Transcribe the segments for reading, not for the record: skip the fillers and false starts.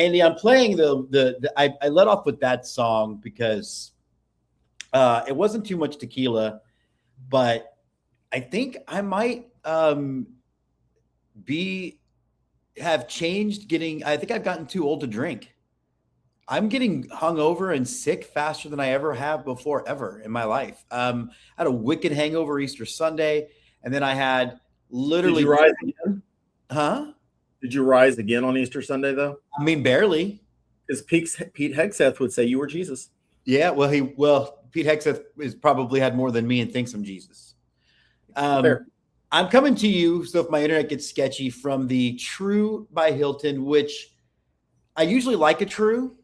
Andy, I'm playing I let off with that song because it wasn't too much tequila, but I think I might be have changed getting. I think I've gotten too old to drink. I'm getting hungover and sick faster than I ever have before, ever in my life. I had a wicked hangover Easter Sunday, and then I had Did literally, you rise again? huh? Did you rise again on Easter Sunday, though? I mean, barely. Because Pete Hegseth would say you were Jesus. Yeah, well, Pete Hegseth has probably had more than me and thinks I'm Jesus. Fair. I'm coming to you, so if my internet gets sketchy, from the True by Hilton, which I usually like a True,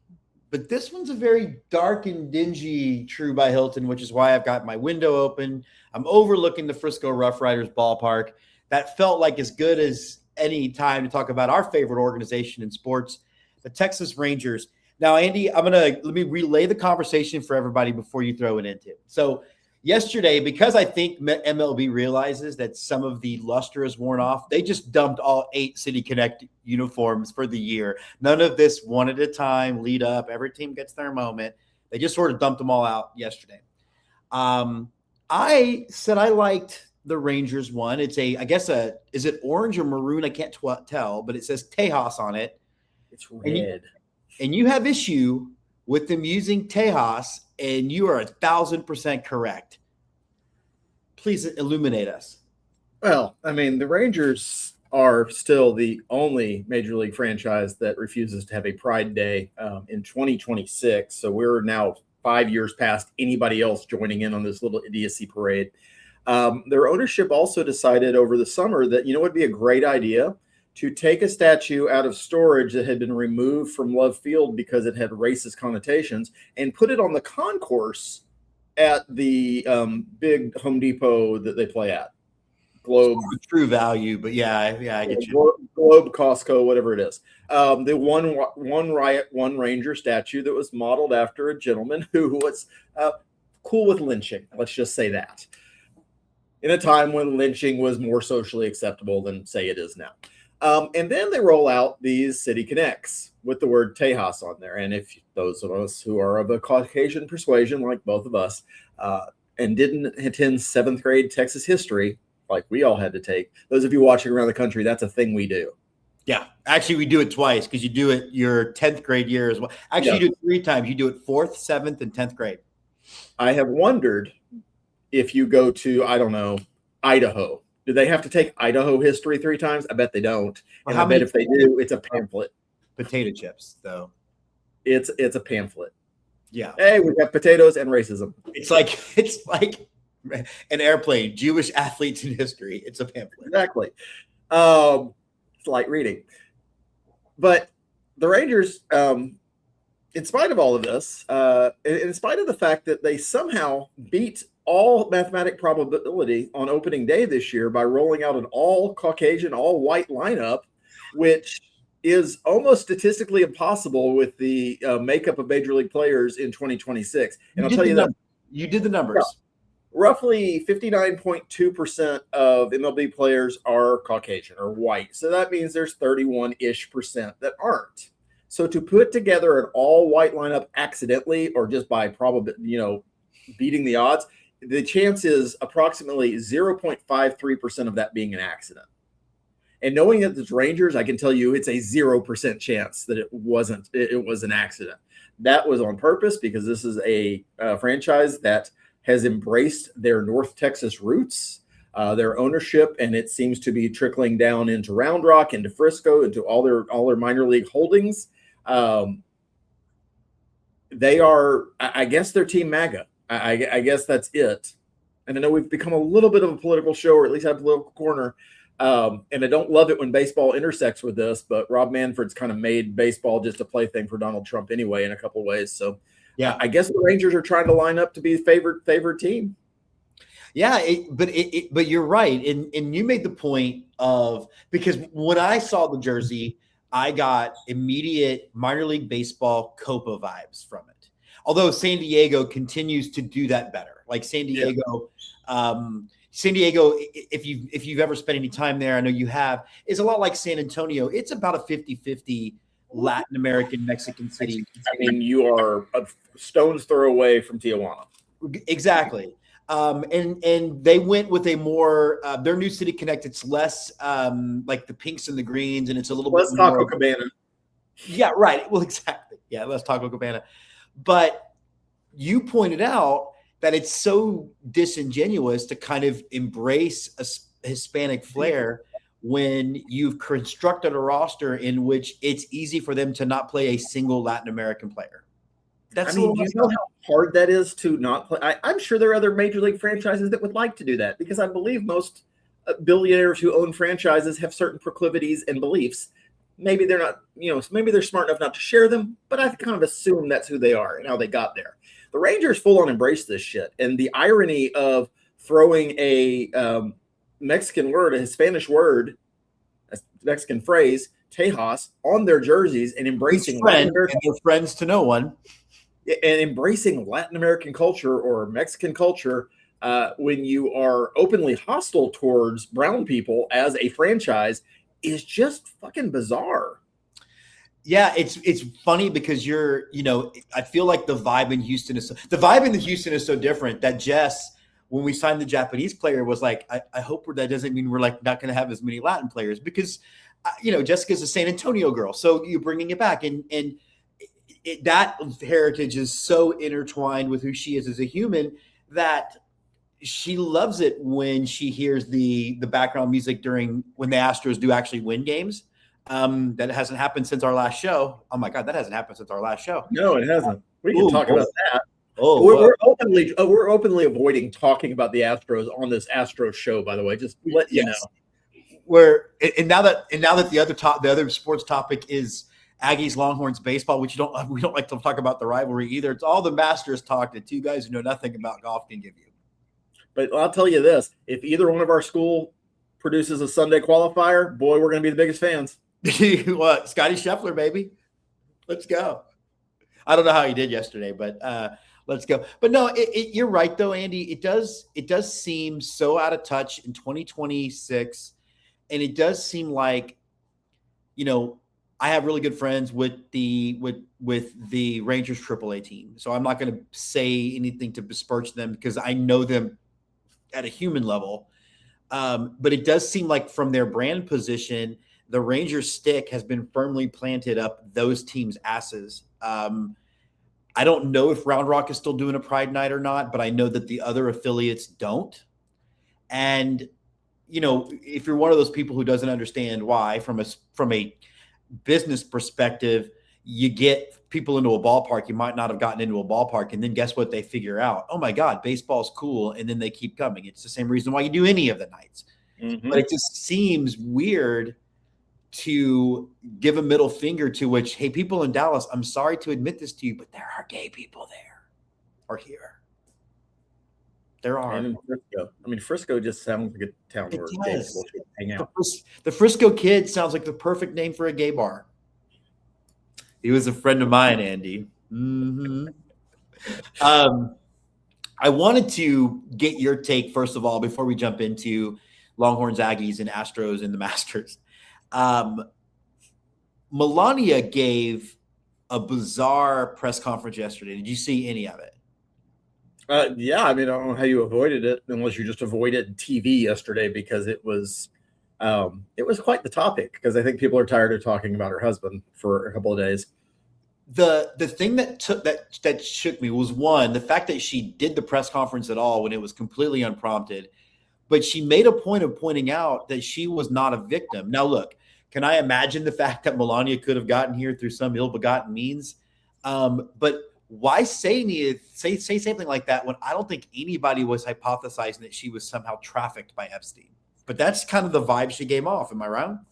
but this one's a very dark and dingy True by Hilton, which is why I've got my window open. I'm overlooking the Frisco Rough Riders ballpark. That felt like as good as any time to talk about our favorite organization in sports, the Texas Rangers. Now, Andy, let me relay the conversation for everybody before you throw it into. So yesterday, because I think MLB realizes that some of the luster is worn off, they just dumped all 8 City Connect uniforms for the year. None of this one at a time, lead up. Every team gets their moment. They just sort of dumped them all out yesterday. I said I liked the Rangers one. It's is it orange or maroon? I can't tell, but it says Tejas on it. It's red. And you have issue with them using Tejas, and you are 1,000% correct. Please illuminate us. Well, I mean, the Rangers are still the only major league franchise that refuses to have a Pride Day in 2026. So we're now 5 years past anybody else joining in on this little idiocy parade. Their ownership also decided over the summer that, it would be a great idea to take a statue out of storage that had been removed from Love Field because it had racist connotations and put it on the concourse at the big Home Depot that they play at. Globe. True value, but yeah, I get you. Globe, Costco, whatever it is. The one Ranger statue that was modeled after a gentleman who was cool with lynching. Let's just say that. In a time when lynching was more socially acceptable than, say, it is now. And then they roll out these City Connects with the word Tejas on there. And if those of us who are of a Caucasian persuasion, like both of us, and didn't attend 7th grade Texas history, like we all had to take, those of you watching around the country, that's a thing we do. Yeah. Actually, we do it twice because you do it your 10th grade year as well. Actually, You do it 3 times. You do it 4th, 7th, and 10th grade. I have wondered if you go to, I don't know, Idaho, do they have to take Idaho history 3 times? I bet they don't. And I bet if they do, it's a pamphlet. Potato chips, though. It's a pamphlet. Yeah. Hey, we got potatoes and racism. It's like an airplane, Jewish athletes in history. It's a pamphlet. Exactly. It's light reading. But the Rangers, in spite of all of this, in spite of the fact that they somehow beat all mathematic probability on opening day this year by rolling out an all Caucasian, all white lineup, which is almost statistically impossible with the makeup of major league players in 2026. And I'll tell you that you did the numbers. Yeah, roughly 59.2% of MLB players are Caucasian or white. So that means there's 31-ish% that aren't. So to put together an all white lineup accidentally or just by beating the odds, the chance is approximately 0.53% of that being an accident. And knowing that it's Rangers, I can tell you it's a 0% chance that it was an accident. That was on purpose because this is a franchise that has embraced their North Texas roots, their ownership, and it seems to be trickling down into Round Rock, into Frisco, into all their minor league holdings. They are, I guess, they're Team MAGA. I guess that's it. And I know we've become a little bit of a political show, or at least have a political corner. And I don't love it when baseball intersects with this, but Rob Manfred's kind of made baseball just a plaything for Donald Trump anyway, in a couple of ways. So yeah, I guess the Rangers are trying to line up to be the favorite team. Yeah, but you're right. And you made the point of, because when I saw the jersey, I got immediate minor league baseball Copa vibes from it. Although San Diego continues to do that better. Like San Diego, if you've ever spent any time there, I know you have, is a lot like San Antonio. It's about a 50-50 Latin American Mexican city. I mean, you are a stone's throw away from Tijuana. Exactly. And they went with a more their new city connect. It's less like the pinks and the greens, and it's a little Less bit Taco more. Cabana. Yeah, right. Well, exactly. Yeah, less Taco Cabana. But you pointed out that it's so disingenuous to kind of embrace a Hispanic flair when you've constructed a roster in which it's easy for them to not play a single Latin American player. I mean, do you know how hard that is to not play? I'm sure there are other major league franchises that would like to do that, because I believe most billionaires who own franchises have certain proclivities and beliefs. Maybe they're not, maybe they're smart enough not to share them, but I kind of assume that's who they are and how they got there. The Rangers full on embrace this shit. And the irony of throwing a Mexican word, a Spanish word, a Mexican phrase, Tejas, on their jerseys and embracing and they're friends to no one. And embracing Latin American culture or Mexican culture when you are openly hostile towards brown people as a franchise is just fucking bizarre. Yeah, it's funny because I feel like the vibe in Houston is so different that Jess, when we signed the Japanese player, was like, I hope that doesn't mean we're like not going to have as many Latin players, because Jessica's a San Antonio girl, so you're bringing it back, and that heritage is so intertwined with who she is as a human that she loves it when she hears the background music when the Astros do actually win games. That hasn't happened since our last show. Oh my God, that hasn't happened since our last show. No, it hasn't. We can talk about that. We're openly avoiding talking about the Astros on this Astros show, by the way. Just let you know. And now that the other sports topic is Aggies Longhorns baseball, which we don't like to talk about the rivalry either. It's all the Masters talk that two guys who know nothing about golf can give you. But I'll tell you this: if either one of our school produces a Sunday qualifier, boy, we're going to be the biggest fans. What, Scotty Scheffler, baby? Let's go. I don't know how he did yesterday, but let's go. But no, you're right though, Andy. It does seem so out of touch in 2026, and it does seem like, I have really good friends with the Rangers AAA team, so I'm not going to say anything to besmirch them because I know them at a human level. But it does seem like from their brand position, the Rangers stick has been firmly planted up those teams' asses. I don't know if Round Rock is still doing a Pride Night or not, but I know that the other affiliates don't. And, if you're one of those people who doesn't understand why, from a business perspective, you get people into a ballpark you might not have gotten into a ballpark, and then guess what they figure out? Oh my God, baseball's cool, and then they keep coming. It's the same reason why you do any of the nights. Mm-hmm. But it just seems weird to give a middle finger to which, hey, people in Dallas, I'm sorry to admit this to you, but there are gay people there or here. There are. And in Frisco. I mean, Frisco just sounds like a town where gay people should hang out. The Frisco Kid sounds like the perfect name for a gay bar. He was a friend of mine, Andy. Mm-hmm. I wanted to get your take, first of all, before we jump into Longhorns, Aggies, and Astros and the Masters. Melania gave a bizarre press conference yesterday. Did you see any of it? Yeah, I mean, I don't know how you avoided it unless you just avoided TV yesterday, because it was quite the topic, because I think people are tired of talking about her husband for a couple of days. The thing that shook me was, one, the fact that she did the press conference at all when it was completely unprompted, but she made a point of pointing out that she was not a victim. Now, look, can I imagine the fact that Melania could have gotten here through some ill-begotten means? But why say something like that when I don't think anybody was hypothesizing that she was somehow trafficked by Epstein? But that's kind of the vibe she gave off. Am I wrong?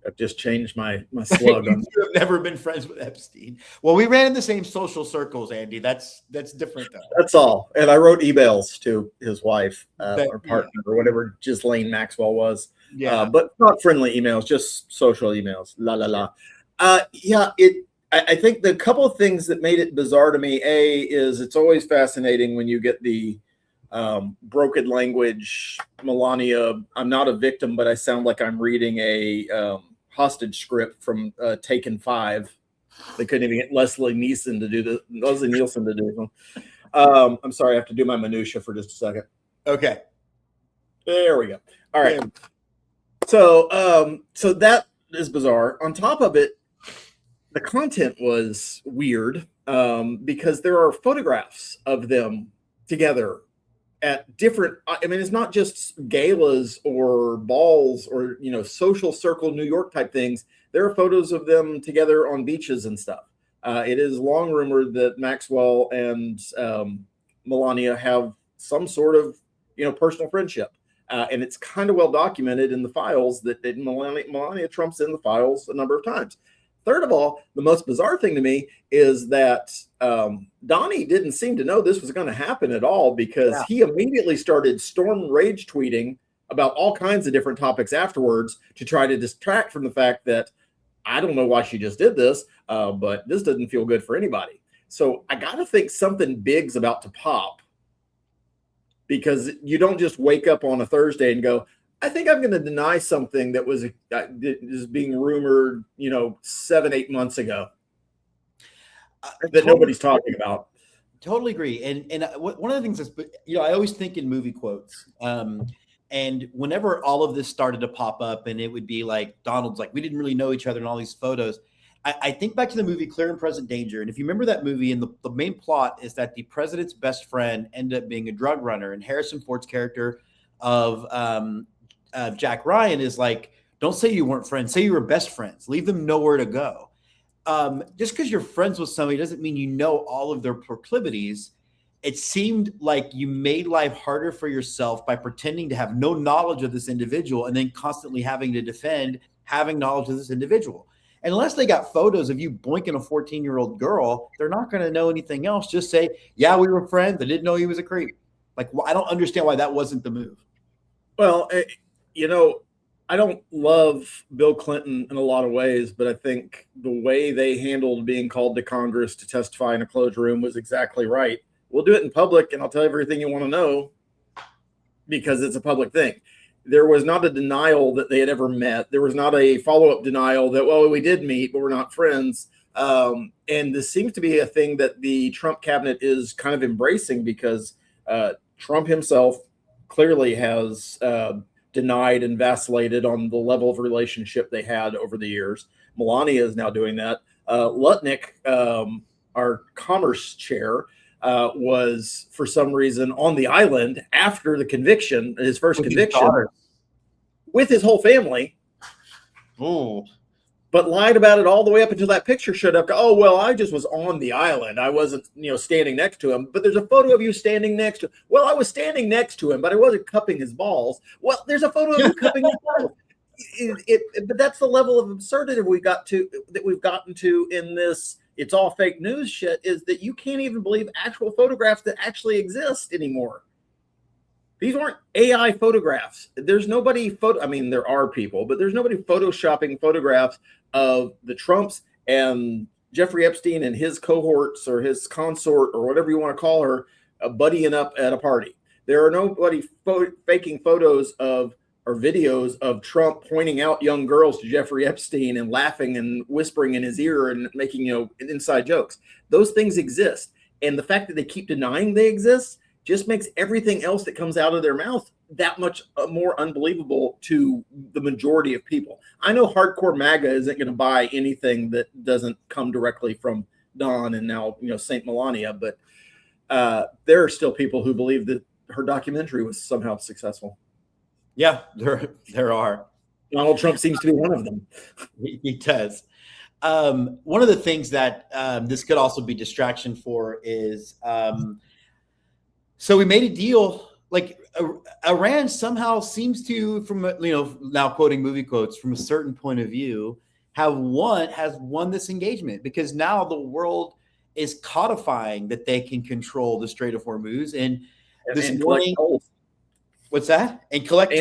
I've just changed my slug. You have never been friends with Epstein. Well, we ran in the same social circles, Andy. That's different, though. That's all. And I wrote emails to his wife or partner or whatever Ghislaine Maxwell was. Yeah, but not friendly emails, just social emails. La la la. I think the couple of things that made it bizarre to me, is it's always fascinating when you get the broken language, Melania, I'm not a victim, but I sound like I'm reading a hostage script from Taken 5. They couldn't even get Leslie Nielsen to do them. I'm sorry, I have to do my minutia for just a second. Okay. There we go. All right. So that is bizarre. On top of it, the content was weird because there are photographs of them together at different. I mean, it's not just galas or balls or social circle New York type things. There are photos of them together on beaches and stuff. It is long rumored that Maxwell and Melania have some sort of personal friendship. And it's kind of well documented in the files that Melania Trump's in the files a number of times. Third of all, the most bizarre thing to me is that Donnie didn't seem to know this was going to happen at all, because he immediately started storm rage tweeting about all kinds of different topics afterwards to try to distract from the fact that I don't know why she just did this, but this doesn't feel good for anybody. So I got to think something big's about to pop, because you don't just wake up on a Thursday and go, I think I'm going to deny something that was being rumored, 7-8 months ago that nobody's talking about. Totally agree. And one of the things that's, I always think in movie quotes. And whenever all of this started to pop up, and it would be like, Donald's like, we didn't really know each other in all these photos. I think back to the movie Clear and Present Danger. And if you remember that movie, and the main plot is that the president's best friend ended up being a drug runner. And Harrison Ford's character of Jack Ryan is like, don't say you weren't friends, say you were best friends, leave them nowhere to go. Just because you're friends with somebody doesn't mean you know all of their proclivities. It seemed like you made life harder for yourself by pretending to have no knowledge of this individual and then constantly having to defend having knowledge of this individual. And unless they got photos of you boinking a 14-year-old girl, they're not going to know anything else. Just say, yeah, we were friends. I didn't know he was a creep. Like, I don't understand why that wasn't the move. Well, I don't love Bill Clinton in a lot of ways, but I think the way they handled being called to Congress to testify in a closed room was exactly right. We'll do it in public, and I'll tell you everything you want to know because it's a public thing. There was not a denial that they had ever met. There was not a follow-up denial that, well, we did meet, but we're not friends. And this seems to be a thing that the Trump cabinet is kind of embracing, because Trump himself clearly has denied and vacillated on the level of relationship they had over the years. Melania is now doing that. Lutnick, our commerce chair, was for some reason on the island after the conviction, his first conviction, with his whole family. Oh, but lied about it all the way up until that picture showed up. Oh, well, I just was on the island. I wasn't, standing next to him. But there's a photo of you standing next to him. Well, I was standing next to him, but I wasn't cupping his balls. Well, there's a photo of you cupping his balls. But that's the level of absurdity we've gotten to in this it's all fake news shit, is that you can't even believe actual photographs that actually exist anymore. These aren't AI photographs. There's nobody there are people, but there's nobody photoshopping photographs of the Trumps and Jeffrey Epstein and his cohorts or his consort or whatever you want to call her, buddying up at a party. There are nobody faking photos of or videos of Trump pointing out young girls to Jeffrey Epstein and laughing and whispering in his ear and making, inside jokes. Those things exist. And the fact that they keep denying they exist just makes everything else that comes out of their mouth that much more unbelievable to the majority of people. I know hardcore MAGA isn't going to buy anything that doesn't come directly from Don and now, Saint Melania, but there are still people who believe that her documentary was somehow successful. Yeah, there are. Donald Trump seems to be one of them. He does. One of the things that this could also be distraction for is, so we made a deal. Like Iran somehow seems to, from now quoting movie quotes, from a certain point of view, has won this engagement, because now the world is codifying that they can control the Strait of Hormuz and this morning. What's that? And collect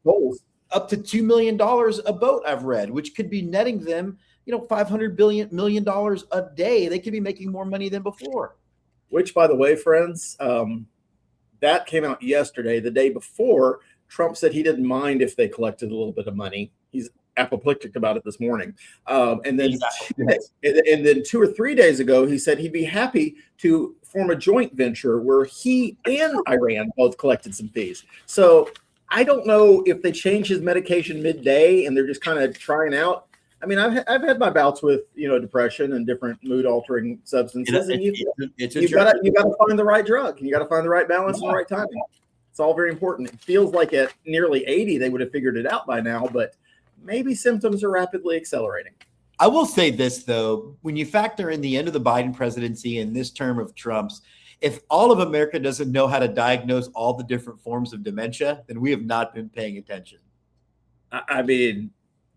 tolls up to $2 million a boat, I've read, which could be netting them, $500 million a day. They could be making more money than before. Which, by the way, friends, that came out yesterday. The day before, Trump said he didn't mind if they collected a little bit of money. He's apoplectic about it this morning. And then 2 or 3 days ago, he said he'd be happy to form a joint venture where he and Iran both collected some fees. So I don't know if they change his medication midday and they're just kind of trying out. I mean, I've had my bouts with depression and different mood altering substances, and you got to find the right drug, and you got to find the right balance and the right timing. It's all very important. It feels like at nearly 80 they would have figured it out by now, but maybe symptoms are rapidly accelerating. I will say this though: when you factor in the end of the Biden presidency and this term of Trump's, if all of America doesn't know how to diagnose all the different forms of dementia, then we have not been paying attention. I mean,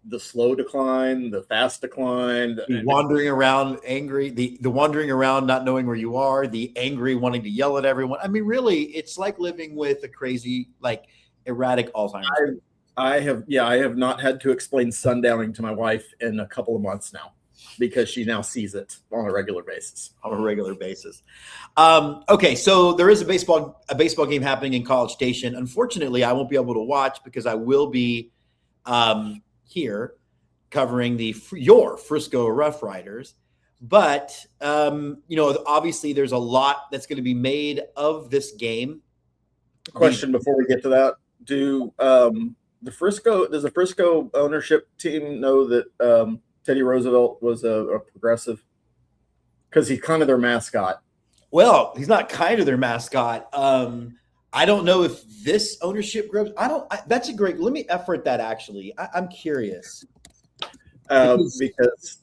the slow decline, the fast decline, the wandering around angry, the wandering around not knowing where you are, the angry wanting to yell at everyone. I mean, really, it's like living with a crazy, like erratic Alzheimer's. I have not had to explain sundowning to my wife in a couple of months now, because she now sees it on a regular basis. Okay, so there is a baseball game happening in College Station. Unfortunately, I won't be able to watch because I will be here covering your Frisco Rough Riders. But obviously there's a lot that's going to be made of this game. Question before we get to that: does the Frisco ownership team know that Teddy Roosevelt was a progressive? Because he's kind of their mascot. Well, he's not kind of their mascot. I don't know if this ownership group. That's a great. Let me effort that. Actually, I'm curious because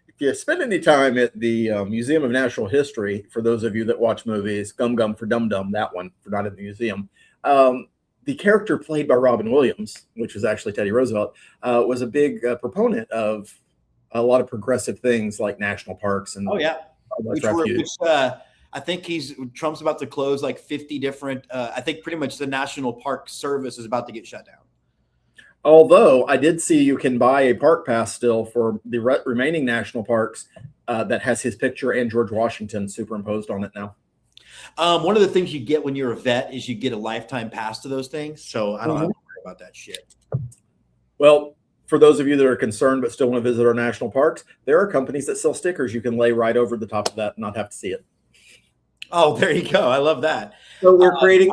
if you spend any time at the Museum of Natural History, for those of you that watch movies, Gum Gum for Dum Dum, that one for not in the museum. The character played by Robin Williams, which was actually Teddy Roosevelt, was a big proponent of a lot of progressive things like national parks and I think Trump's about to close like 50 different. I think pretty much the National Park Service is about to get shut down. Although I did see you can buy a park pass still for the remaining national parks that has his picture and George Washington superimposed on it now. One of the things you get when you're a vet is you get a lifetime pass to those things. So I don't have to worry about that shit. Well, for those of you that are concerned but still want to visit our national parks, there are companies that sell stickers you can lay right over the top of that and not have to see it. Oh, there you go. I love that. So we're creating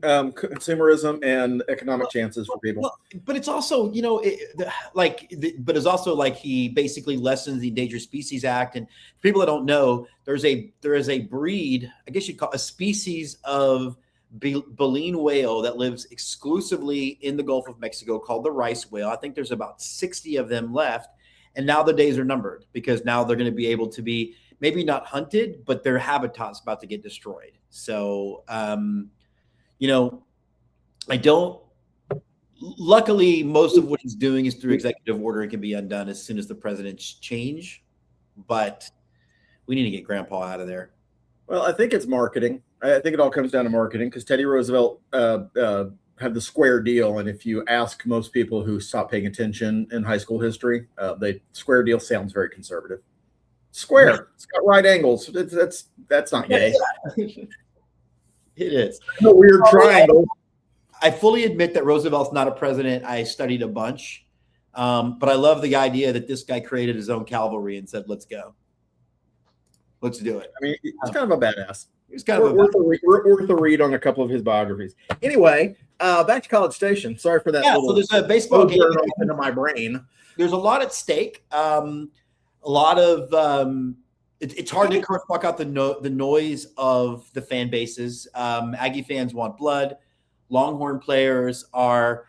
consumerism and economic chances for people. Well, but it's also, but it's also like he basically lessens the Endangered Species Act. And for people that don't know, there is a breed, I guess you'd call a species of baleen whale that lives exclusively in the Gulf of Mexico called the rice whale. I think there's about 60 of them left. And now the days are numbered because now they're going to be able to be maybe not hunted, but their habitat's about to get destroyed. So, luckily, most of what he's doing is through executive order and can be undone as soon as the president's change. But we need to get Grandpa out of there. Well, I think it's marketing. I think it all comes down to marketing because Teddy Roosevelt had the square deal. And if you ask most people who stopped paying attention in high school history, the square deal sounds very conservative. Square. It's got right angles. That's not gay. It is. A weird triangle. I fully admit that Roosevelt's not a president I studied a bunch, but I love the idea that this guy created his own cavalry and said, "Let's go, let's do it." I mean, he's kind of a badass. He's kind of worth a read on a a couple of his biographies. Anyway, back to College Station. Sorry for that. Yeah, so there's a baseball game into my brain. There's a lot at stake. A lot of it's hard to block out the noise of the fan bases. Aggie fans want blood. Longhorn players are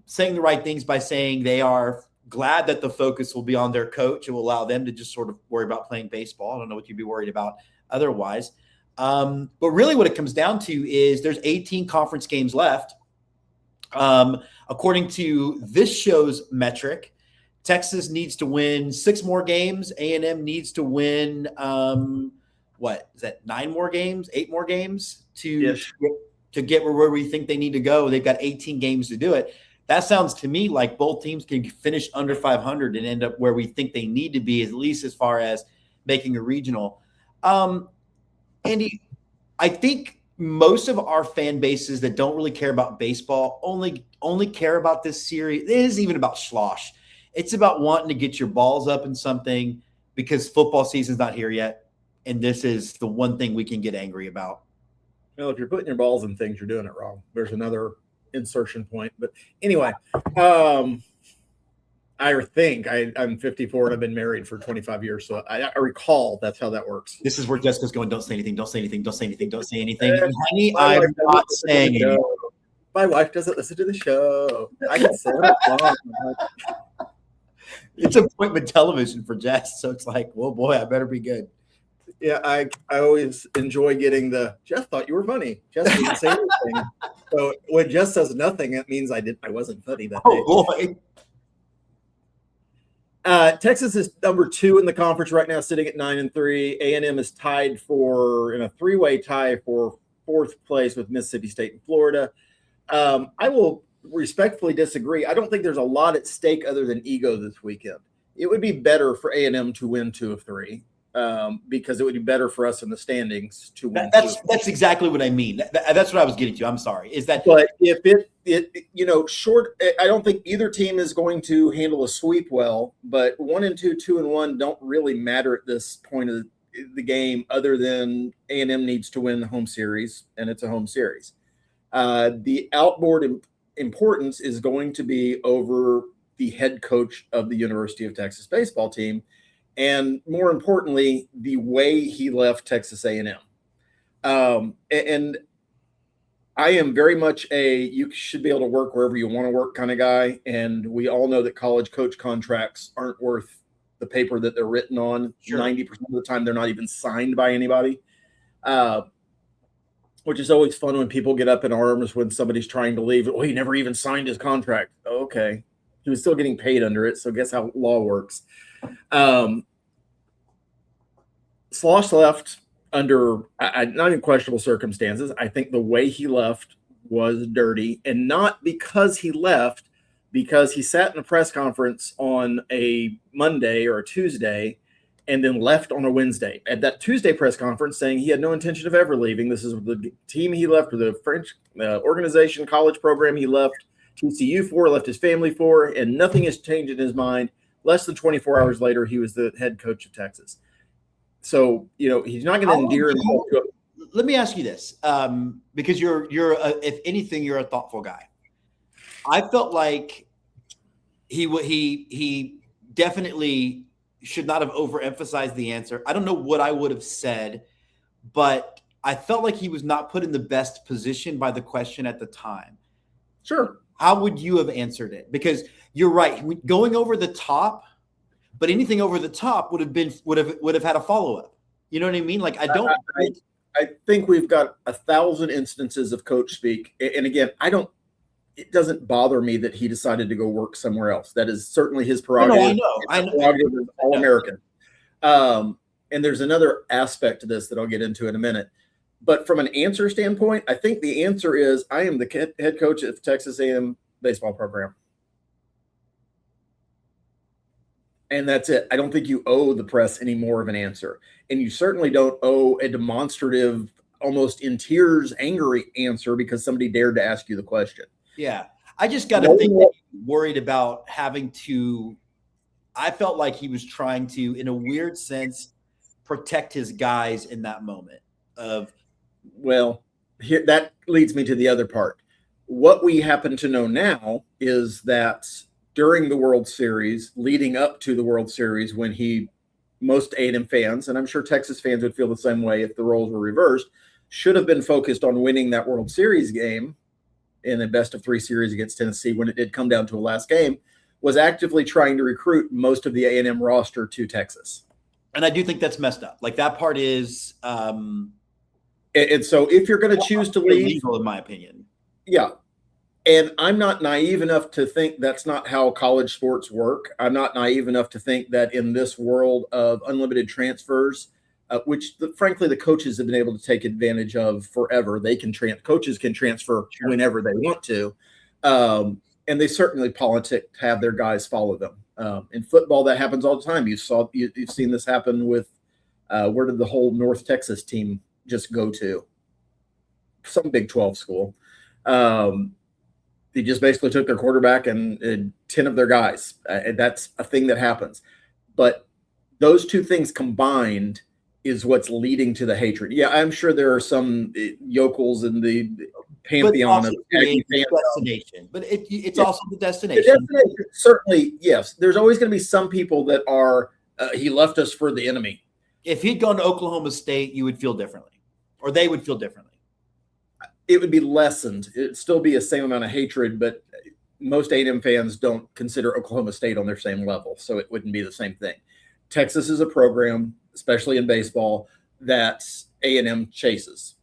saying the right things by saying they are glad that the focus will be on their coach. It will allow them to just sort of worry about playing baseball. I don't know what you'd be worried about otherwise. But really what it comes down to is there's 18 conference games left. According to this show's metric, Texas needs to win 6 more games. A&M needs to win, 9 more games, 8 more games to get where we think they need to go. They've got 18 games to do it. That sounds to me like both teams can finish under 500 and end up where we think they need to be, at least as far as making a regional. Andy, I think most of our fan bases that don't really care about baseball only care about this series. It isn't even about slosh. It's about wanting to get your balls up in something because football season's not here yet. And this is the one thing we can get angry about. Well, if you're putting your balls in things, you're doing it wrong. There's another insertion point. But anyway, I think I'm 54 and I've been married for 25 years. So I recall that's how that works. This is where Jessica's going, don't say anything, don't say anything, don't say anything, don't say anything. Honey, My I'm wife doesn't not listen to saying the show. anything. My wife doesn't listen to the show. I can say what I want. It's appointment television for Jess. So it's like, well, boy, I better be good. Yeah, I always enjoy getting the Jess thought you were funny. Jess didn't say anything. So when Jess says nothing, it means I wasn't funny that day. Oh boy. Texas is number 2 in the conference right now, sitting at 9-3. A&M is tied in a 3-way tie for 4th place with Mississippi State and Florida. I will respectfully disagree. I don't think there's a lot at stake other than ego this weekend. It would be better for A&M to win 2 of 3. Because it would be better for us in the standings to win. That's exactly what I mean. That's what I was getting to. I'm sorry. Is that? But if it short, I don't think either team is going to handle a sweep well. But 1-2, 2-1 don't really matter at this point of the game, other than A&M needs to win the home series, and it's a home series. The outboard importance is going to be over the head coach of the University of Texas baseball team. And more importantly, the way he left Texas A&M. And I am very much you should be able to work wherever you want to work kind of guy. And we all know that college coach contracts aren't worth the paper that they're written on. Sure. 90% of the time, they're not even signed by anybody, which is always fun when people get up in arms when somebody's trying to leave. Oh, he never even signed his contract. Oh, okay. He was still getting paid under it. So guess how law works. Slosh left under not in questionable circumstances. I think the way he left was dirty, and not because he left, because he sat in a press conference on a Monday or a Tuesday and then left on a Wednesday. At that Tuesday press conference saying he had no intention of ever leaving. This is the team he left, or the French organization, college program he left TCU for, left his family for, and nothing has changed in his mind. Less than 24 hours later, he was the head coach of Texas. So, he's not going to endear himself to it. Let me ask you this, because if anything, you're a thoughtful guy. I felt like he definitely should not have overemphasized the answer. I don't know what I would have said, but I felt like he was not put in the best position by the question at the time. Sure. How would you have answered it? Because you're right, going over the top, but anything over the top would have had a follow-up. You know what I mean? Like, I think we've got 1,000 instances of coach speak. And again, it doesn't bother me that he decided to go work somewhere else. That is certainly his prerogative. I know. Prerogative is All-American. And there's another aspect to this that I'll get into in a minute. But from an answer standpoint, I think the answer is I am the head coach of Texas A&M baseball program. And that's it. I don't think you owe the press any more of an answer. And you certainly don't owe a demonstrative, almost in tears, angry answer because somebody dared to ask you the question. Yeah. I just got to think that he's worried about having to – I felt like he was trying to, in a weird sense, protect his guys in that moment of – well, here that leads me to the other part. What we happen to know now is that during the World Series, leading up to the World Series, when most A&M fans, and I'm sure Texas fans would feel the same way if the roles were reversed, should have been focused on winning that World Series game in a best-of-3 series against Tennessee when it did come down to a last game, was actively trying to recruit most of the A&M roster to Texas. And I do think that's messed up. Like, that part is and so if you're going to choose to leave, illegal, in my opinion. Yeah. And I'm not naive enough to think that's not how college sports work. I'm not naive enough to think that in this world of unlimited transfers, which frankly the coaches have been able to take advantage of forever, coaches can transfer whenever they want to, and they certainly have their guys follow them. In football, that happens all the time. You've seen this happen with where did the whole North Texas team just go to? some Big 12 school. They just basically took their quarterback and 10 of their guys. And that's a thing that happens. But those two things combined is what's leading to the hatred. Yeah, I'm sure there are some yokels in the pantheon of Aggie fans. Destination, but it's also the destination. Certainly, yes. There's always going to be some people that are, he left us for the enemy. If he'd gone to Oklahoma State, you would feel differently, or they would feel differently. It would be lessened. It'd still be the same amount of hatred, but most A&M fans don't consider Oklahoma State on their same level, so it wouldn't be the same thing. Texas is a program, especially in baseball, that A&M chases.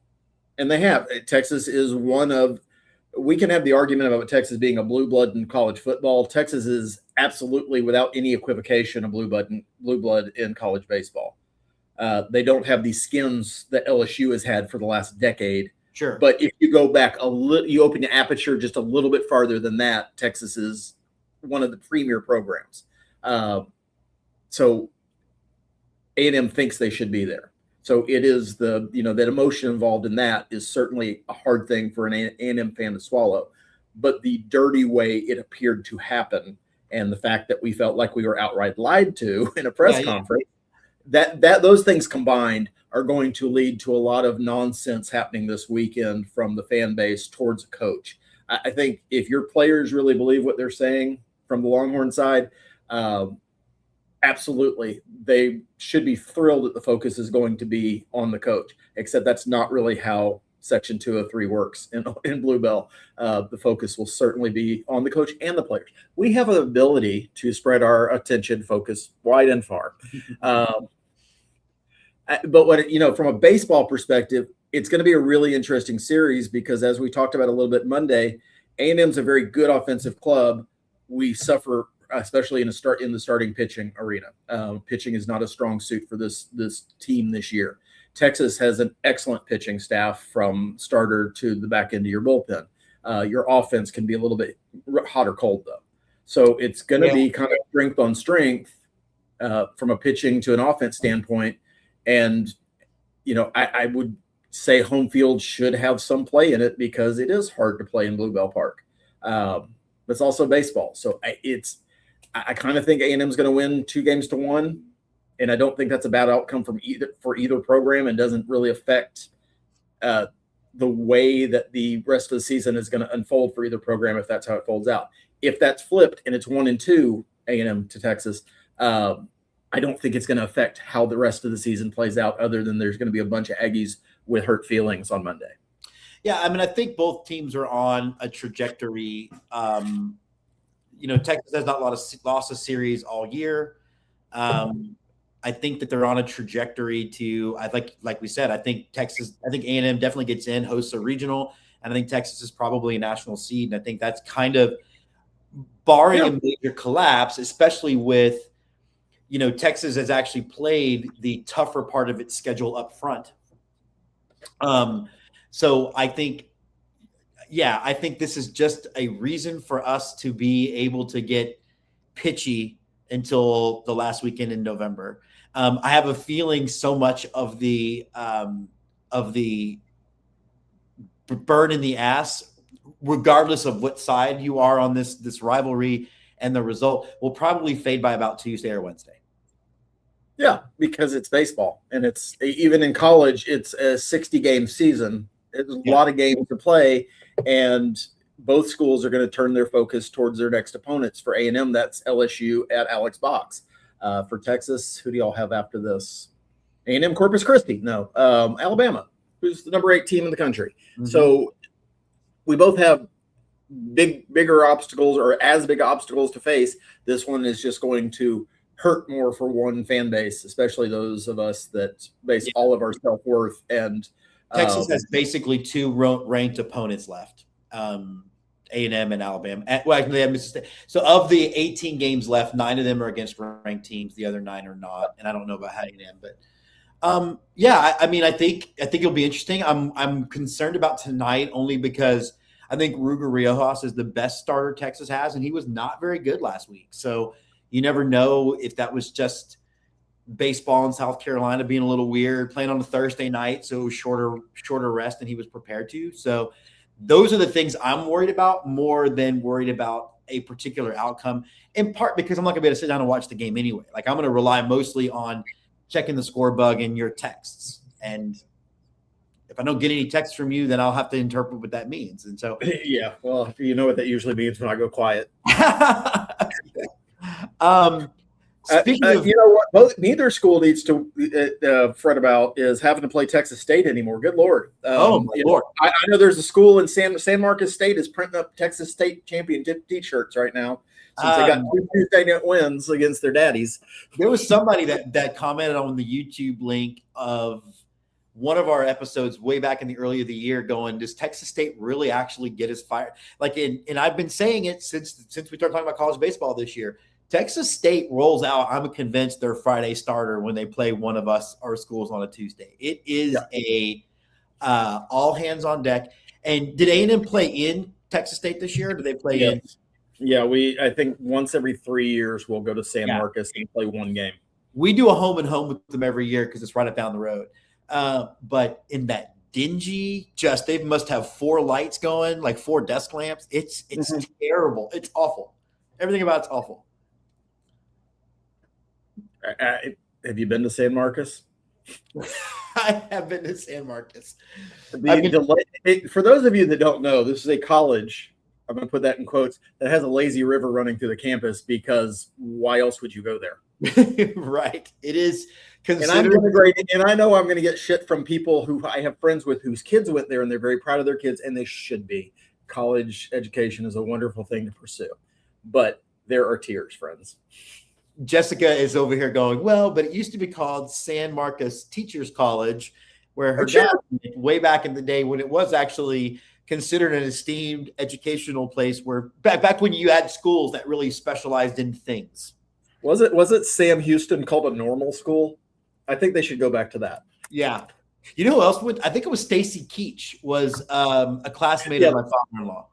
And they have. Texas is one of – we can have the argument about Texas being a blue blood in college football. Texas is absolutely, without any equivocation, a blue blood in college baseball. They don't have these skins that LSU has had for the last decade. Sure. But if you go back a little, you open the aperture just a little bit farther than that, Texas is one of the premier programs. So A&M thinks they should be there. So it is that emotion involved in that is certainly a hard thing for an A&M fan to swallow. But the dirty way it appeared to happen, and the fact that we felt like we were outright lied to in a press conference, that those things combined are going to lead to a lot of nonsense happening this weekend from the fan base towards a coach. I think if your players really believe what they're saying from the Longhorn side, absolutely, they should be thrilled that the focus is going to be on the coach, except that's not really how Section 203 works in Bluebell. The focus will certainly be on the coach and the players. We have an ability to spread our attention focus wide and far. But from a baseball perspective, it's going to be a really interesting series because, as we talked about a little bit Monday, A&M's a very good offensive club. We suffer, especially in the starting pitching arena. Pitching is not a strong suit for this team this year. Texas has an excellent pitching staff from starter to the back end of your bullpen. Your offense can be a little bit hot or cold, though. So it's going to be kind of strength on strength from a pitching to an offense standpoint. And, I would say home field should have some play in it because it is hard to play in Bluebell Park. But it's also baseball. So I kind of think A&M is going to win 2-1. And I don't think that's a bad outcome for either program, and doesn't really affect the way that the rest of the season is going to unfold for either program if that's how it folds out. If that's flipped and it's 1-2 A&M to Texas, I don't think it's going to affect how the rest of the season plays out, other than there's going to be a bunch of Aggies with hurt feelings on Monday. Yeah, I mean, I think both teams are on a trajectory. Texas has not lost a series all year. I think that they're on a trajectory to, like we said, I think A&M definitely gets in, hosts a regional, and I think Texas is probably a national seed. And I think that's kind of barring a major collapse, especially with, Texas has actually played the tougher part of its schedule up front. So I think this is just a reason for us to be able to get pitchy until the last weekend in November. I have a feeling so much of the burn in the ass, regardless of what side you are on this rivalry, and the result will probably fade by about Tuesday or Wednesday. Yeah, because it's baseball, and it's even in college, it's a 60-game season. It's a lot of games to play, and both schools are going to turn their focus towards their next opponents. For A&M, that's LSU at Alex Box. For Texas, who do y'all have after this? A&M Corpus Christi? No, Alabama, who's the number 8 team in the country. Mm-hmm. So we both have bigger obstacles, or as big obstacles to face. This one is just going to hurt more for one fan base, especially those of us that base all of our self-worth. And Texas has basically 2 ranked opponents left, A&M and Alabama. They have Mississippi. So of the 18 games left, 9 of them are against ranked teams. The other 9 are not. And I don't know about A&M, but I think it'll be interesting. I'm concerned about tonight only because I think Ruger Riojas is the best starter Texas has, and he was not very good last week. So you never know if that was just baseball in South Carolina being a little weird, playing on a Thursday night, so it was shorter rest than he was prepared to. So those are the things I'm worried about more than worried about a particular outcome, in part because I'm not going to be able to sit down and watch the game anyway. Like, I'm going to rely mostly on checking the score bug and your texts. And if I don't get any texts from you, then I'll have to interpret what that means. And so, yeah, well, you know what that usually means when I go quiet. Speaking of, you know what, neither school needs to fret about is having to play Texas State anymore. Good Lord. Lord. I know there's a school in San Marcos State is printing up Texas State championship T-shirts right now since they got 2 Tuesday night wins against their daddies. There was somebody that commented on the YouTube link of one of our episodes way back in the early of the year going, does Texas State really actually get us fired? Like, and I've been saying it since we started talking about college baseball this year. Texas State rolls out, I'm convinced, their Friday starter when they play one of our schools on a Tuesday. It is a all hands on deck. And did A&M play in Texas State this year? Or did they play in? Yeah, I think once every 3 years we'll go to San Marcos and play one game. We do a home and home with them every year because it's right up down the road. But in that dingy, they must have 4 lights going, like 4 desk lamps. It's terrible. It's awful. Everything about it's awful. Have you been to San Marcos? I have been to San Marcos. For those of you that don't know, this is a college, I'm going to put that in quotes, that has a lazy river running through the campus, because why else would you go there? Right. It is considered. And I know I'm going to get shit from people who I have friends with whose kids went there, and they're very proud of their kids, and they should be. College education is a wonderful thing to pursue. But there are tiers, friends. Jessica is over here going, well, but it used to be called San Marcos Teachers College, where her dad, way back in the day when it was actually considered an esteemed educational place, where back when you had schools that really specialized in things. Was it Sam Houston called a normal school? I think they should go back to that. Yeah. You know who else went? I think it was Stacy Keach was a classmate of my father-in-law.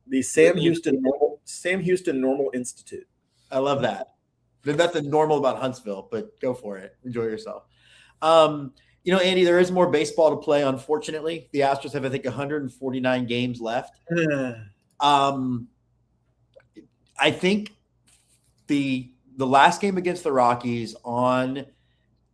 The Sam Houston Normal Institute. I love that. There's nothing normal about Huntsville, but go for it. Enjoy yourself. Andy, there is more baseball to play, unfortunately. The Astros have, I think, 149 games left. I think the last game against the Rockies on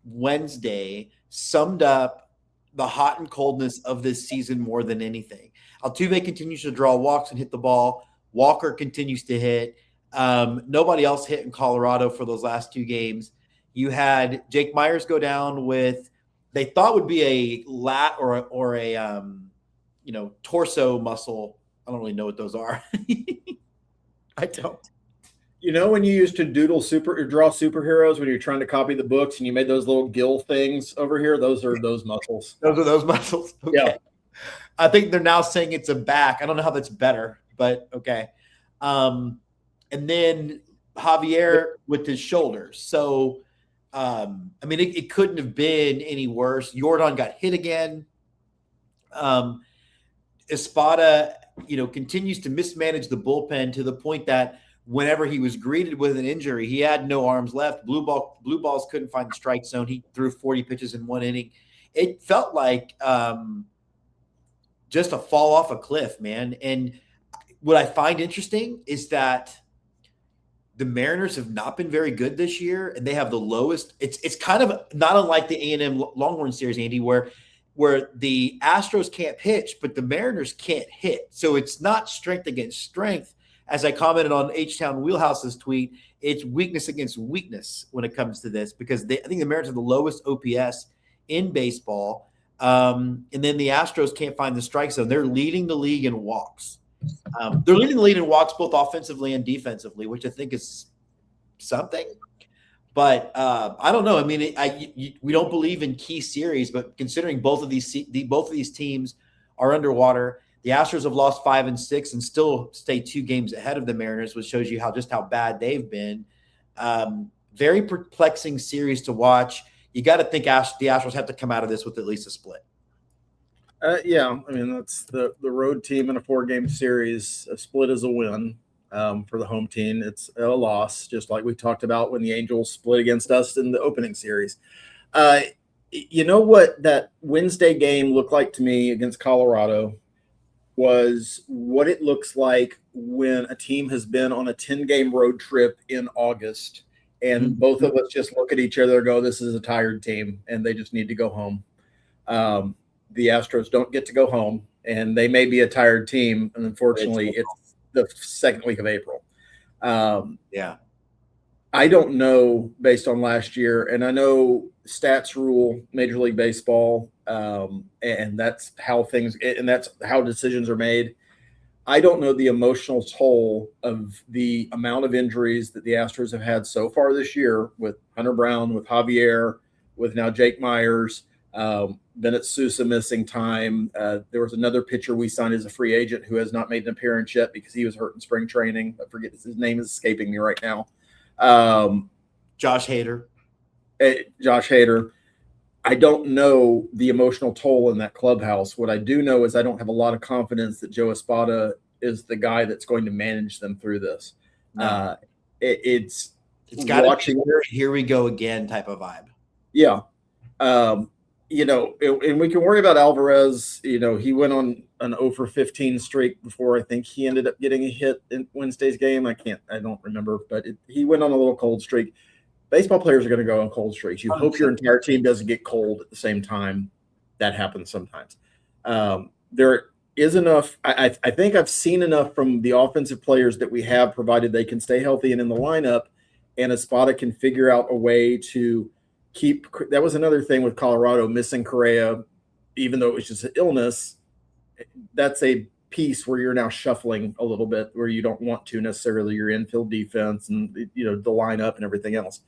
Wednesday summed up the hot and coldness of this season more than anything. Altuve continues to draw walks and hit the ball. Walker continues to hit. Nobody else hit in Colorado for those last 2 games. You had Jake Myers go down with, they thought would be a lat or a torso muscle. I don't really know what those are. I don't. You know, when you used to draw superheroes when you're trying to copy the books and you made those little gill things over here, those are those muscles. Those are those muscles. Okay. Yeah. I think they're now saying it's a back. I don't know how that's better, but okay. And then Javier with his shoulders. So, it couldn't have been any worse. Jordan got hit again. Espada, continues to mismanage the bullpen to the point that whenever he was greeted with an injury, he had no arms left. Blue balls couldn't find the strike zone. He threw 40 pitches in 1 inning. It felt like just a fall off a cliff, man. And what I find interesting is that the Mariners have not been very good this year, and they have the lowest. It's kind of not unlike the A&M Longhorns series, Andy, where the Astros can't pitch, but the Mariners can't hit. So it's not strength against strength. As I commented on H-Town Wheelhouse's tweet, it's weakness against weakness when it comes to this, because I think the Mariners have the lowest OPS in baseball. And then the Astros can't find the strike zone. They're leading the league in walks. They're leading the league in walks both offensively and defensively, which I think is something. But I don't know. We don't believe in key series, but considering both of these teams are underwater, the Astros have lost 5 and 6 and still stay 2 games ahead of the Mariners, which shows you how bad they've been. Very perplexing series to watch. You got to think the Astros have to come out of this with at least a split. That's the road team in a 4-game series. A split is a win. for the home team. It's a loss, just like we talked about when the Angels split against us in the opening series. You know what that Wednesday game looked like to me against Colorado was what it looks like when a team has been on a 10-game road trip in August and both of us just look at each other and go, this is a tired team and they just need to go home. The Astros don't get to go home, and they may be a tired team, and unfortunately it's the second week of April. I don't know based on last year, and I know stats rule Major League Baseball, and that's how decisions are made. I don't know the emotional toll of the amount of injuries that the Astros have had so far this year with Hunter Brown, with Javier, with now Jake Myers, Bennett Sousa missing time. There was another pitcher we signed as a free agent who has not made an appearance yet because he was hurt in spring training. I forget his name is escaping me right now. Josh Hader. I don't know the emotional toll in that clubhouse. What I do know is I don't have a lot of confidence that Joe Espada is the guy that's going to manage them through this. No. It's got to be here we go again type of vibe. Yeah. And we can worry about Alvarez. He went on an 0-for-15 streak before I think he ended up getting a hit in Wednesday's game. I don't remember, but he went on a little cold streak. Baseball players are going to go on cold streaks. You 100%. Hope your entire team doesn't get cold at the same time. That happens sometimes. There is enough. I think I've seen enough from the offensive players that we have, provided they can stay healthy and in the lineup, and Espada can figure out a way to keep. That was another thing with Colorado, missing Correa, even though it was just an illness. That's a piece where you're now shuffling a little bit, where you don't want to necessarily your infield defense and the lineup and everything else.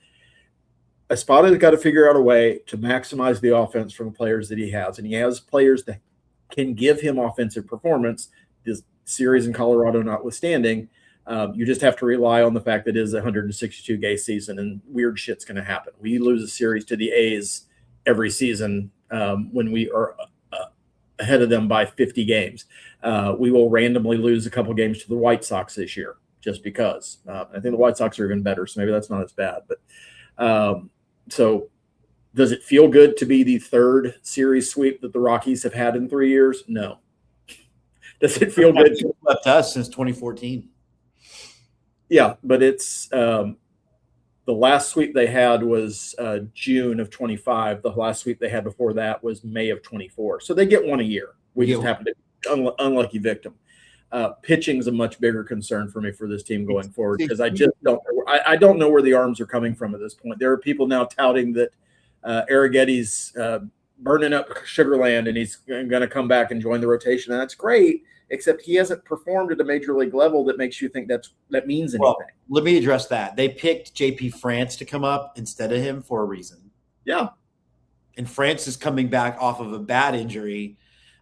Espada's got to figure out a way to maximize the offense from the players that he has, and he has players that can give him offensive performance. This series in Colorado notwithstanding, you just have to rely on the fact that it is a 162-game season, and weird shit's going to happen. We lose a series to the A's every season when we are ahead of them by 50 games. We will randomly lose a couple games to the White Sox this year just because. I think the White Sox are even better, so maybe that's not as bad. But so does it feel good to be the third series sweep that the Rockies have had in 3 years? No. Does it feel good? Left us since 2014. Yeah, but it's the last sweep they had was June of 25. The last sweep they had before that was May of 24. So they get one a year. We just happen to be unlucky victim. Pitching is a much bigger concern for me for this team going forward because I just don't know. I don't know where the arms are coming from at this point. There are people now touting that Arrighetti's burning up Sugarland and he's going to come back and join the rotation, and that's great. Except he hasn't performed at a major league level that makes you think that means anything. Well, let me address that. They picked JP France to come up instead of him for a reason. Yeah. And France is coming back off of a bad injury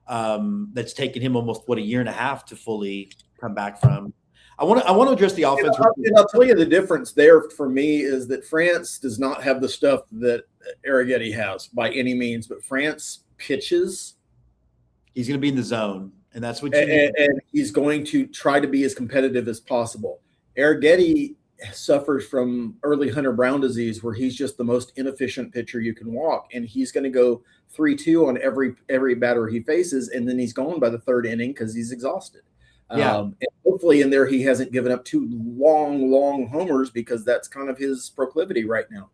that's taken him almost, a year and a half to fully come back from. I want to address the offense. And I'll tell you the difference there for me is that France does not have the stuff that Arrighetti has by any means, but France pitches. He's going to be in the zone. And that's what you need. And he's going to try to be as competitive as possible. Arrighetti suffers from early Hunter Brown disease, where he's just the most inefficient pitcher you can walk, and he's going to go 3-2 on every batter he faces, and then he's gone by the third inning because he's exhausted. Yeah. And hopefully in there he hasn't given up two long homers because that's kind of his proclivity right now.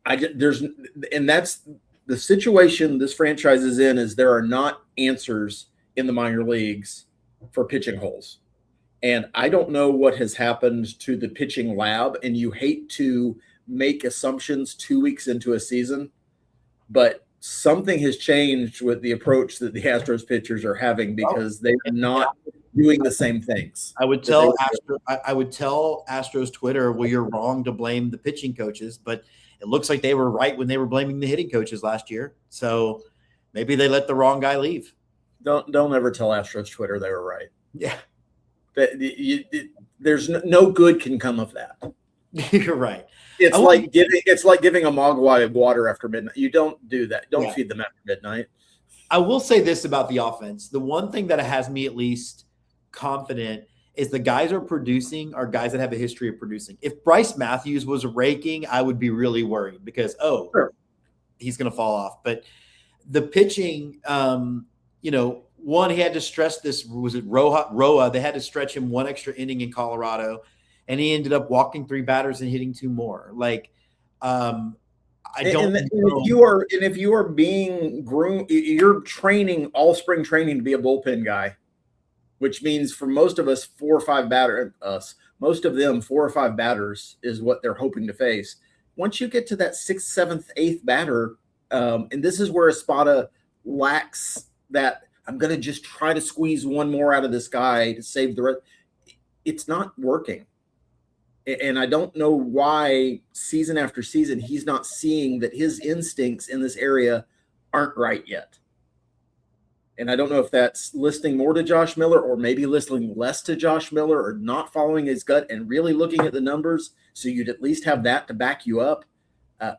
That's the situation this franchise is in, is there are not answers in the minor leagues for pitching holes. And I don't know what has happened to the pitching lab, and you hate to make assumptions 2 weeks into a season, but something has changed with the approach that the Astros pitchers are having because they are not doing the same things. I would tell Astros Twitter, well, you're wrong to blame the pitching coaches, but it looks like they were right when they were blaming the hitting coaches last year. So maybe they let the wrong guy leave. Don't ever tell Astros Twitter they were right. Yeah. There's no good can come of that. You're right. It's like giving a mogwai water after midnight. You don't do that. Don't feed them after midnight. I will say this about the offense. The one thing that has me at least confident is the guys who are producing are guys that have a history of producing. If Bryce Matthews was raking, I would be really worried because, Sure. he's going to fall off. But the pitching, one, he had to stress this. Was it Roa? They had to stretch him one extra inning in Colorado, and he ended up walking 3 batters and hitting 2 more. Like, I don't know. If you are being groomed, you're training all spring training to be a bullpen guy, which means for most of us, 4 or 5 most of them 4 or 5 batters is what they're hoping to face. Once you get to that 6th, 7th, 8th batter, and this is where Espada lacks that. I'm going to just try to squeeze one more out of this guy to save the rest. It's not working. And I don't know why season after season he's not seeing that his instincts in this area aren't right yet. And I don't know if that's listening more to Josh Miller or maybe listening less to Josh Miller or not following his gut and really looking at the numbers so you'd at least have that to back you up.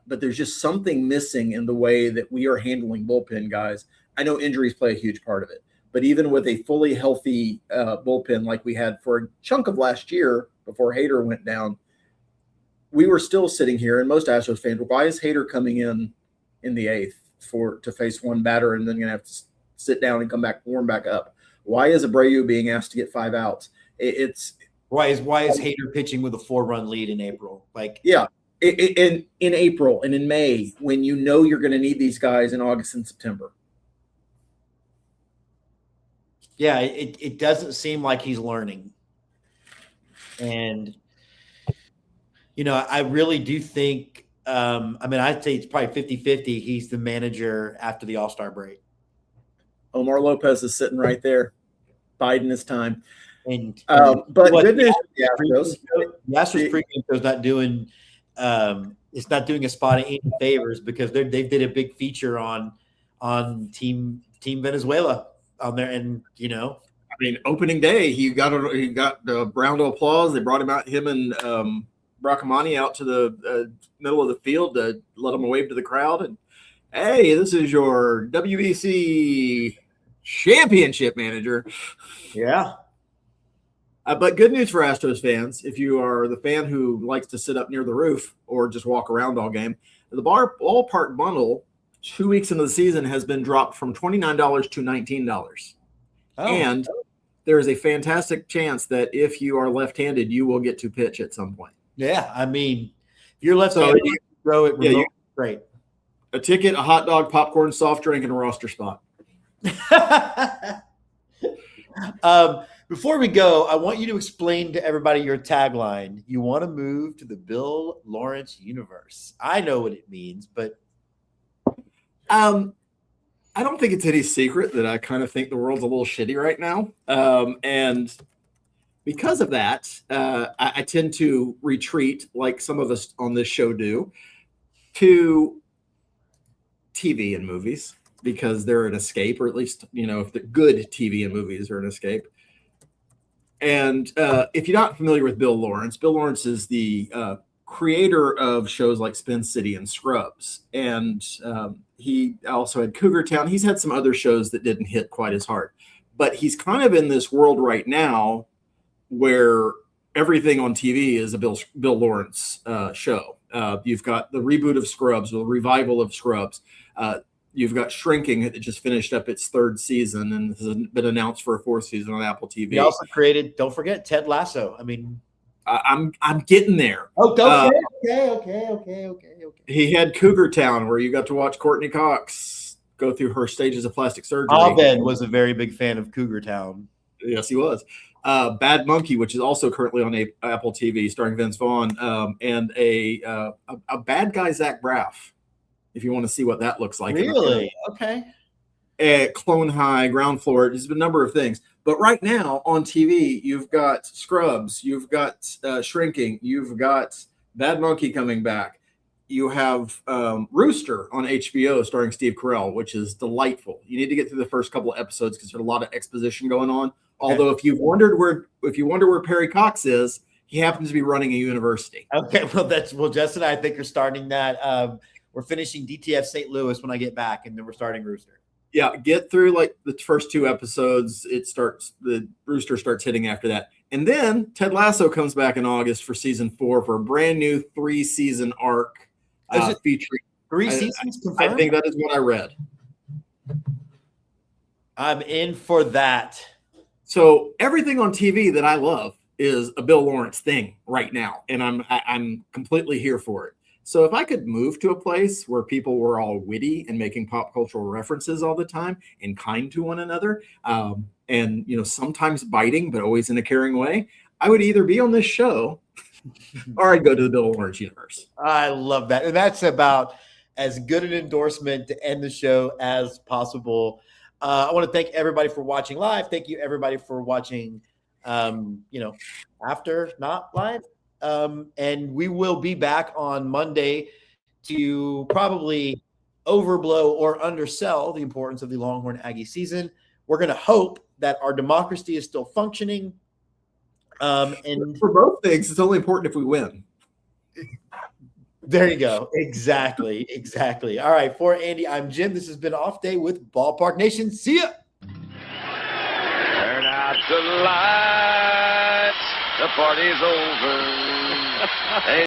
But there's just something missing in the way that we are handling bullpen guys. I know injuries play a huge part of it, but even with a fully healthy bullpen like we had for a chunk of last year before Hader went down, we were still sitting here, and most Astros fans, why is Hader coming in the 8th to face one batter and then going to have to sit down and come back, warm back up? Why is Abreu being asked to get 5 outs? Why is Hader pitching with a 4-run lead in April? In April and in May, when you know you're going to need these guys in August and September. Yeah, it doesn't seem like he's learning. And, I really do think, I'd say it's probably 50-50. He's the manager after the All-Star break. Omar Lopez is sitting right there, biding his time. And but good news, the Astros pregame show's not doing it's not doing Espada any favors because they did a big feature on Team Venezuela on there, and opening day he got the round of applause. They brought him and Bracamani out to the middle of the field to let him wave to the crowd, and hey, this is your WBC championship manager. Yeah. But good news for Astros fans, if you are the fan who likes to sit up near the roof or just walk around all game, the ballpark bundle 2 weeks into the season has been dropped from $29 to $19. Oh. And there is a fantastic chance that if you are left-handed, you will get to pitch at some point. Yeah, if you're left-handed, you throw it remote, great. A ticket, a hot dog, popcorn, soft drink, and a roster spot. Before we go, I want you to explain to everybody your tagline. You want to move to the Bill Lawrence universe. I know what it means, but I don't think it's any secret that I kind of think the world's a little shitty right now. And because of that, I tend to retreat, like some of us on this show do, to TV and movies because they're an escape, or at least, if the good TV and movies are an escape. And if you're not familiar with Bill Lawrence is the creator of shows like Spin City and Scrubs. And he also had Cougar Town. He's had some other shows that didn't hit quite as hard. But he's kind of in this world right now where everything on TV is a Bill Lawrence show. You've got the reboot of Scrubs, or the revival of Scrubs. You've got Shrinking that just finished up its 3rd season and has been announced for a 4th season on Apple TV. He also created, don't forget, Ted Lasso. I'm getting there. Oh, okay. He had Cougar Town, where you got to watch Courtney Cox go through her stages of plastic surgery. Abed was a very big fan of Cougar Town. Yes, he was. Bad Monkey, which is also currently on Apple TV, starring Vince Vaughn, and a bad guy, Zach Braff, if you want to see what that looks like. Really? Okay. Clone High, Ground Floor. There's a number of things. But right now on TV, you've got Scrubs, you've got Shrinking, you've got Bad Monkey coming back. You have Rooster on HBO starring Steve Carell, which is delightful. You need to get through the first couple of episodes because there's a lot of exposition going on. Although if you wonder where Perry Cox is, he happens to be running a university. Okay, well, Justin and I think are starting that. We're finishing DTF St. Louis when I get back, and then we're starting Rooster. Yeah, get through like the first 2 episodes. The Rooster starts hitting after that. And then Ted Lasso comes back in August for season 4 for a brand new 3-season arc featuring 3 seasons I confirmed? think that is what I read. I'm in for that. So everything on TV that I love is a Bill Lawrence thing right now, and I'm completely here for it. So if I could move to a place where people were all witty and making pop cultural references all the time and kind to one another, and sometimes biting but always in a caring way, I would either be on this show or I'd go to the Bill Lawrence universe. I love that. And that's about as good an endorsement to end the show as possible. I want to thank everybody for watching live. Thank you, everybody, for watching, after not live. And we will be back on Monday to probably overblow or undersell the importance of the Longhorn Aggie season. We're going to hope that our democracy is still functioning. And for both things, it's only important if we win. There you go. Exactly. All right. For Andy, I'm Jim. This has been Off Day with Ballpark Nation. See ya. Turn out the lights. The party's over.